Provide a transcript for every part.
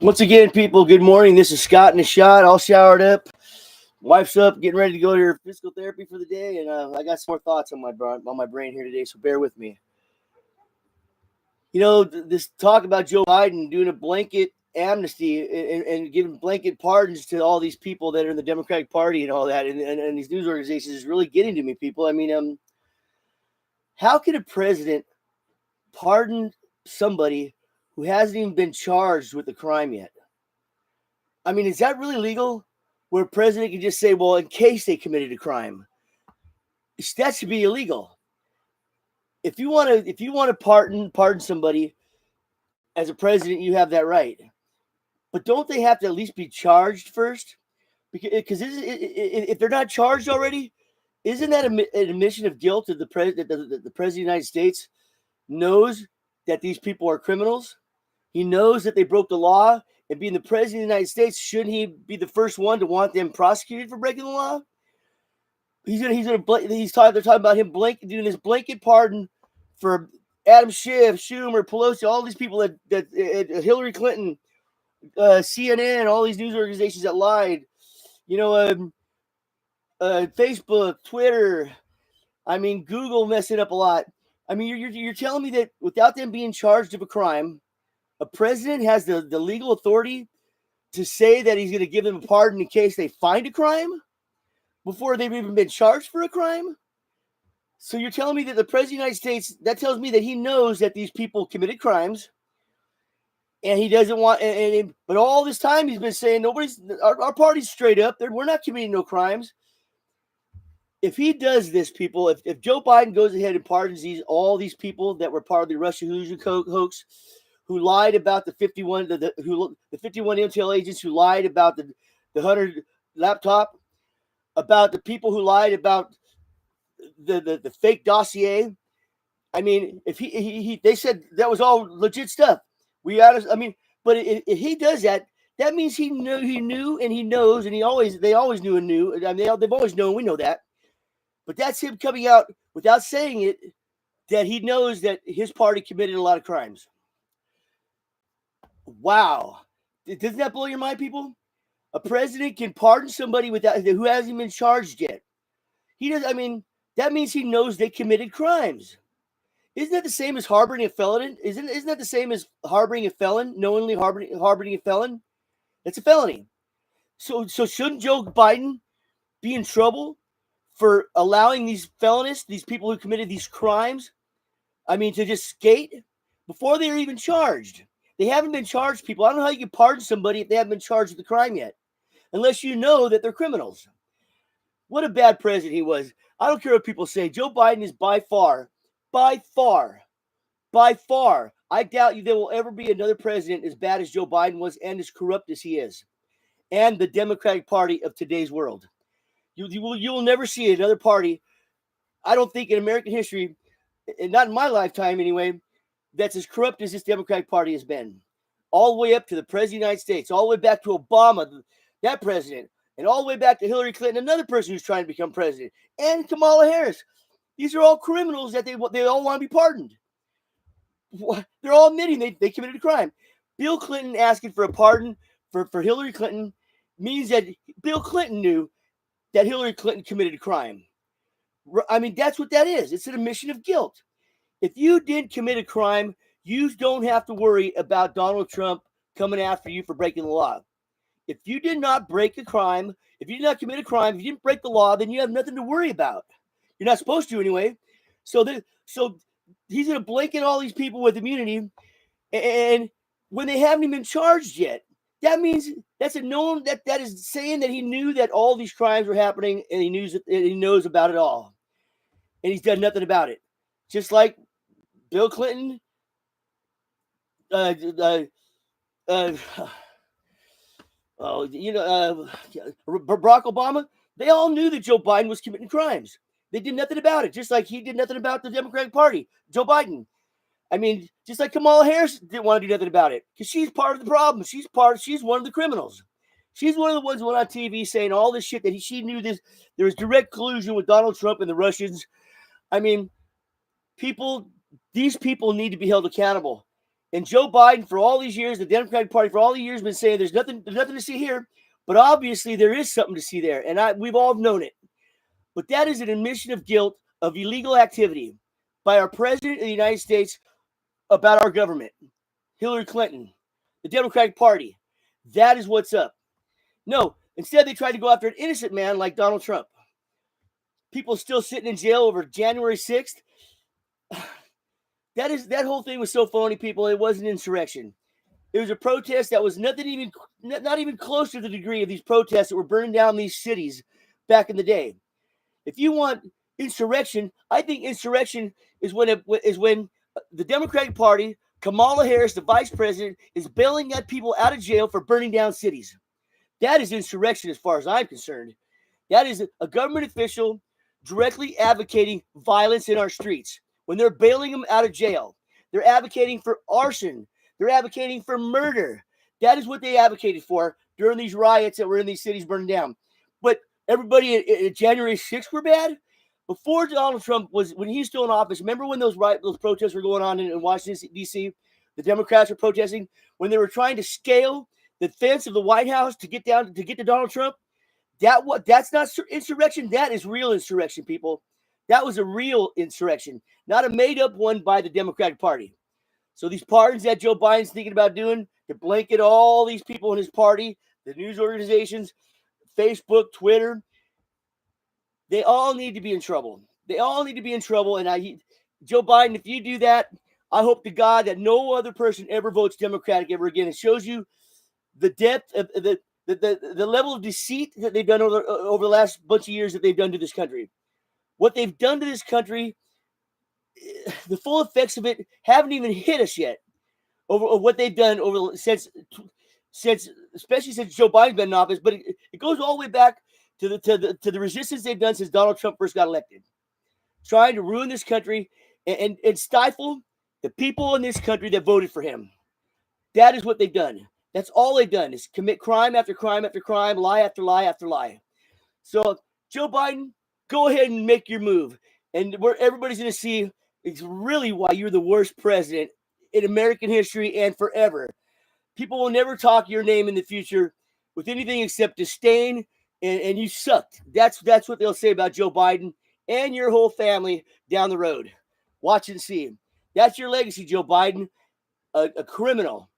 Once again, people, good morning. This is Scott in the shot, all showered up. Wife's up, getting ready to go to her physical therapy for the day, and I got some more thoughts on my brain here today, so bear with me. This talk about Joe Biden doing a blanket amnesty and giving blanket pardons to all these people that are in the Democratic Party and all that, and these news organizations is really getting to me, people. How can a president pardon somebody who hasn't even been charged with the crime yet? Is that really legal? Where a president can just say, well, in case they committed a crime, that should be illegal. If you want to pardon somebody as a president, you have that right. But don't they have to at least be charged first? Because if they're not charged already, isn't that an admission of guilt that the president of the United States knows that these people are criminals? He knows that they broke the law. And being the president of the United States, shouldn't he be the first one to want them prosecuted for breaking the law? They're talking about him doing this blanket pardon for Adam Schiff, Schumer, Pelosi, all these people that Hillary Clinton, CNN, all these news organizations that lied. Facebook, Twitter. Google messing up a lot. You're telling me that without them being charged of a crime, a president has the legal authority to say that he's going to give them a pardon in case they find a crime before they've even been charged for a crime? So you're telling me that the president of the United States, that tells me that he knows that these people committed crimes and he doesn't want, but all this time he's been saying our party's straight up. We're not committing no crimes. If he does this, people, if Joe Biden goes ahead and pardons all these people that were part of the Russia hoax, who lied about the 51 intel agents who lied about the Hunter laptop, about the people who lied about the fake dossier. If they said that was all legit stuff. But if he does that, that means he knew, and he knows, and they always knew and knew. They've always known. We know that. But that's him coming out without saying it, that he knows that his party committed a lot of crimes. Wow. Doesn't that blow your mind, people? A president can pardon somebody who hasn't been charged yet. He does. That means he knows they committed crimes. Isn't that the same as harboring a felon? Isn't that the same as harboring a felon, knowingly harboring a felon? That's a felony. So shouldn't Joe Biden be in trouble for allowing these felonists, these people who committed these crimes, to just skate before they're even charged? They haven't been charged, people. I don't know how you can pardon somebody if they haven't been charged with the crime yet, unless you know that they're criminals. What a bad president he was. I don't care what people say. Joe Biden is by far, I doubt there will ever be another president as bad as Joe Biden was and as corrupt as he is, and the Democratic Party of today's world. You will never see another party, I don't think, in American history, and not in my lifetime anyway, that's as corrupt as this Democratic Party has been. All the way up to the President of the United States, all the way back to Obama, that president, and all the way back to Hillary Clinton, another person who's trying to become president, and Kamala Harris. These are all criminals that they all want to be pardoned. They're all admitting they committed a crime. Bill Clinton asking for a pardon for Hillary Clinton means that Bill Clinton knew that Hillary Clinton committed a crime. That's what that is. It's an admission of guilt. If you didn't commit a crime, you don't have to worry about Donald Trump coming after you for breaking the law. If you did not break a crime, if you did not commit a crime, if you didn't break the law, then you have nothing to worry about. You're not supposed to anyway. So he's going to blanket all these people with immunity, and when they haven't even been charged yet, that means that's a known that is saying that he knew that all these crimes were happening, and he knows about it all, and he's done nothing about it. Just like Bill Clinton, Barack Obama, they all knew that Joe Biden was committing crimes. They did nothing about it, just like he did nothing about the Democratic Party, Joe Biden. Just like Kamala Harris didn't want to do nothing about it, because she's part of the problem. She's one of the criminals. She's one of the ones who went on TV saying all this shit that she knew there was direct collusion with Donald Trump and the Russians. These people need to be held accountable. And Joe Biden, for all these years, the Democratic Party, for all these years, been saying there's nothing to see here. But obviously, there is something to see there, and we've all known it. But that is an admission of guilt of illegal activity by our president of the United States about our government, Hillary Clinton, the Democratic Party. That is what's up. No, instead they tried to go after an innocent man like Donald Trump. People still sitting in jail over January 6th. That whole thing was so phony, people. It wasn't insurrection. It was a protest that was not even close to the degree of these protests that were burning down these cities back in the day. If you want insurrection, I think insurrection is when the Democratic Party, Kamala Harris, the vice president, is bailing people out of jail for burning down cities. That is insurrection as far as I'm concerned. That is a government official directly advocating violence in our streets. When they're bailing them out of jail, they're advocating for arson. They're advocating for murder. That is what they advocated for during these riots that were in these cities burning down. But everybody at January 6th were bad? Before Donald Trump when he was still in office, remember when those protests were going on in Washington, D.C.? The Democrats were protesting when they were trying to scale the fence of the White House to get to Donald Trump. That's not insurrection. That is real insurrection, people. That was a real insurrection, not a made-up one by the Democratic Party. So these pardons that Joe Biden's thinking about doing to blanket all these people in his party, the news organizations, Facebook, Twitter, they all need to be in trouble. They all need to be in trouble. And Joe Biden, if you do that, I hope to God that no other person ever votes Democratic ever again. It shows you the depth of the level of deceit that they've done over the last bunch of years that they've done to this country. What they've done to this country, the full effects of it haven't even hit us yet. Over what they've done since especially since Joe Biden's been in office, but it goes all the way back to the resistance they've done since Donald Trump first got elected, trying to ruin this country and stifle the people in this country that voted for him. That is what they've done. That's all they've done is commit crime after crime after crime, lie after lie after lie. So Joe Biden, go ahead and make your move. And where everybody's going to see is really why you're the worst president in American history and forever. People will never talk your name in the future with anything except disdain, and you sucked. That's what they'll say about Joe Biden and your whole family down the road. Watch and see. That's your legacy, Joe Biden. A criminal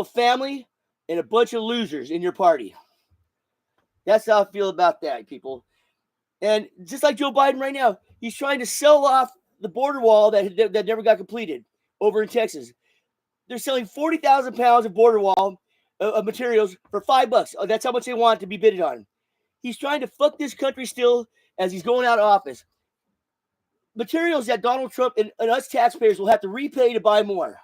family, and a bunch of losers in your party. That's how I feel about that, people. And just like Joe Biden right now, he's trying to sell off the border wall that never got completed over in Texas. They're selling 40,000 pounds of border wall of materials for $5. That's how much they want to be bidded on. He's trying to fuck this country still as he's going out of office. Materials that Donald Trump and us taxpayers will have to repay to buy more.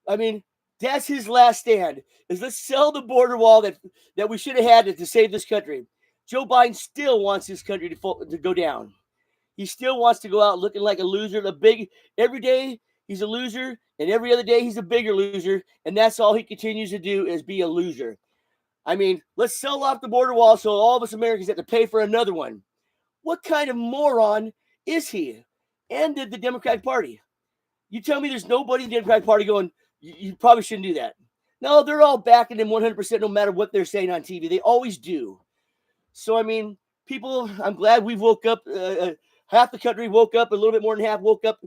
I mean, that's his last stand, is let's sell the border wall that we should have had to save this country. Joe Biden still wants this country to go down. He still wants to go out looking like a loser. Every day he's a loser, and every other day he's a bigger loser, and that's all he continues to do is be a loser. I mean, let's sell off the border wall so all of us Americans have to pay for another one. What kind of moron is he? And the Democratic Party. You tell me there's nobody in the Democratic Party going, you probably shouldn't do that. No, they're all backing him 100% no matter what they're saying on TV. They always do. So, I mean, people, I'm glad we woke up. Half the country woke up, a little bit more than half woke up.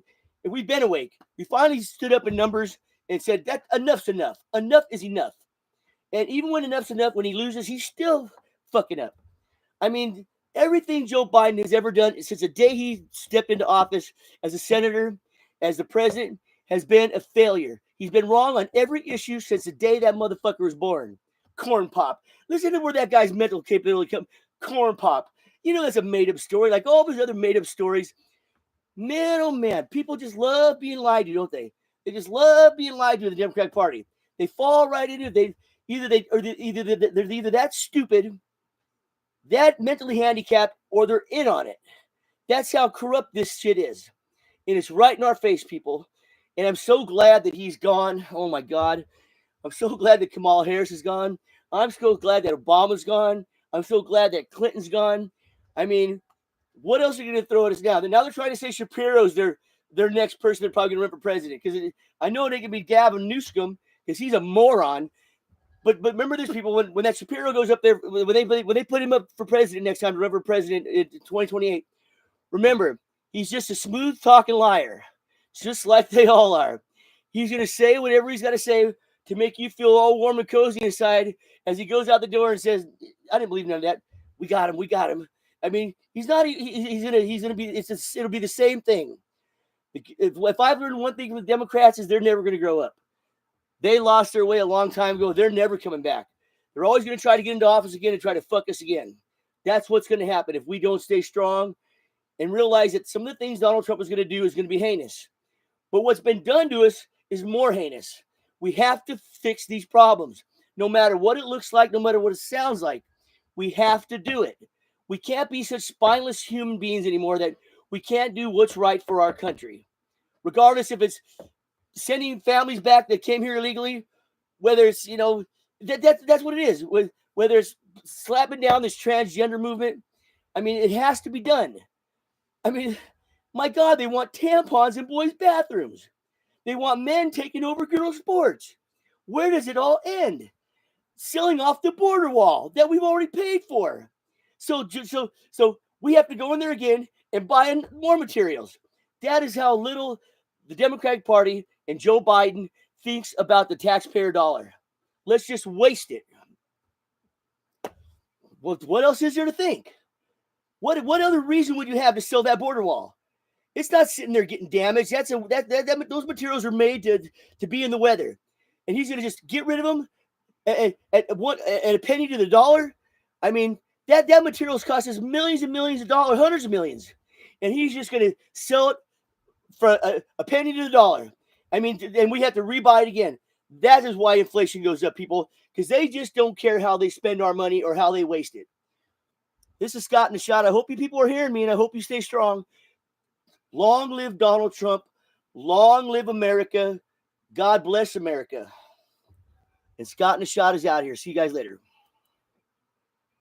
And we've been awake. We finally stood up in numbers and said, that enough's enough. Enough is enough. And even when enough's enough, when he loses, he's still fucking up. I mean, everything Joe Biden has ever done since the day he stepped into office as a senator, as the president, has been a failure. He's been wrong on every issue since the day that motherfucker was born. Corn pop. Listen to where that guy's mental capability comes. Corn pop. You know that's a made-up story, like all those other made-up stories. Man, oh man, people just love being lied to, don't they? They just love being lied to in the Democratic Party. They fall right into it. They're either that stupid, that mentally handicapped, or they're in on it. That's how corrupt this shit is. And it's right in our face, people. And I'm so glad that he's gone. Oh my God. I'm so glad that Kamala Harris is gone. I'm so glad that Obama's gone. I'm so glad that Clinton's gone. I mean, what else are you going to throw at us now? Now they're trying to say Shapiro's their their next person they're probably going to run for president. Because I know they can be Gavin Newsom because he's a moron. But remember this, people, when that Shapiro goes up there, when they put him up for president next time to run for president in 2028, remember, he's just a smooth talking liar, just like they all are. He's going to say whatever he's got to say to make you feel all warm and cozy inside as he goes out the door and says, I didn't believe none of that. We got him. I mean, he's not, he's going to be, it'll be the same thing. If I've learned one thing with Democrats is they're never going to grow up. They lost their way a long time ago. They're never coming back. They're always going to try to get into office again and try to fuck us again. That's what's going to happen if we don't stay strong and realize that some of the things Donald Trump is going to do is going to be heinous. But what's been done to us is more heinous. We have to fix these problems. No matter what it looks like, no matter what it sounds like, we have to do it. We can't be such spineless human beings anymore that we can't do what's right for our country. Regardless if it's sending families back that came here illegally, whether it's, that's what it is. Whether it's slapping down this transgender movement, I mean, it has to be done. I mean, my God, they want tampons in boys' bathrooms. They want men taking over girls' sports. Where does it all end? Selling off the border wall that we've already paid for. So we have to go in there again and buy more materials. That is how little the Democratic Party and Joe Biden thinks about the taxpayer dollar. Let's just waste it. What else is there to think? What other reason would you have to sell that border wall? It's not sitting there getting damaged. Those materials are made to be in the weather, and he's going to just get rid of them at a penny to the dollar. I mean, that materials cost us millions and millions of dollars, hundreds of millions, and he's just going to sell it for a penny to the dollar. I mean, and we have to rebuy it again. That is why inflation goes up, people, because they just don't care how they spend our money or how they waste it. This is Scott in the Shot. I hope you people are hearing me, and I hope you stay strong. Long live Donald Trump. Long live America. God bless America. And Scott in the Shot is out here. See you guys later.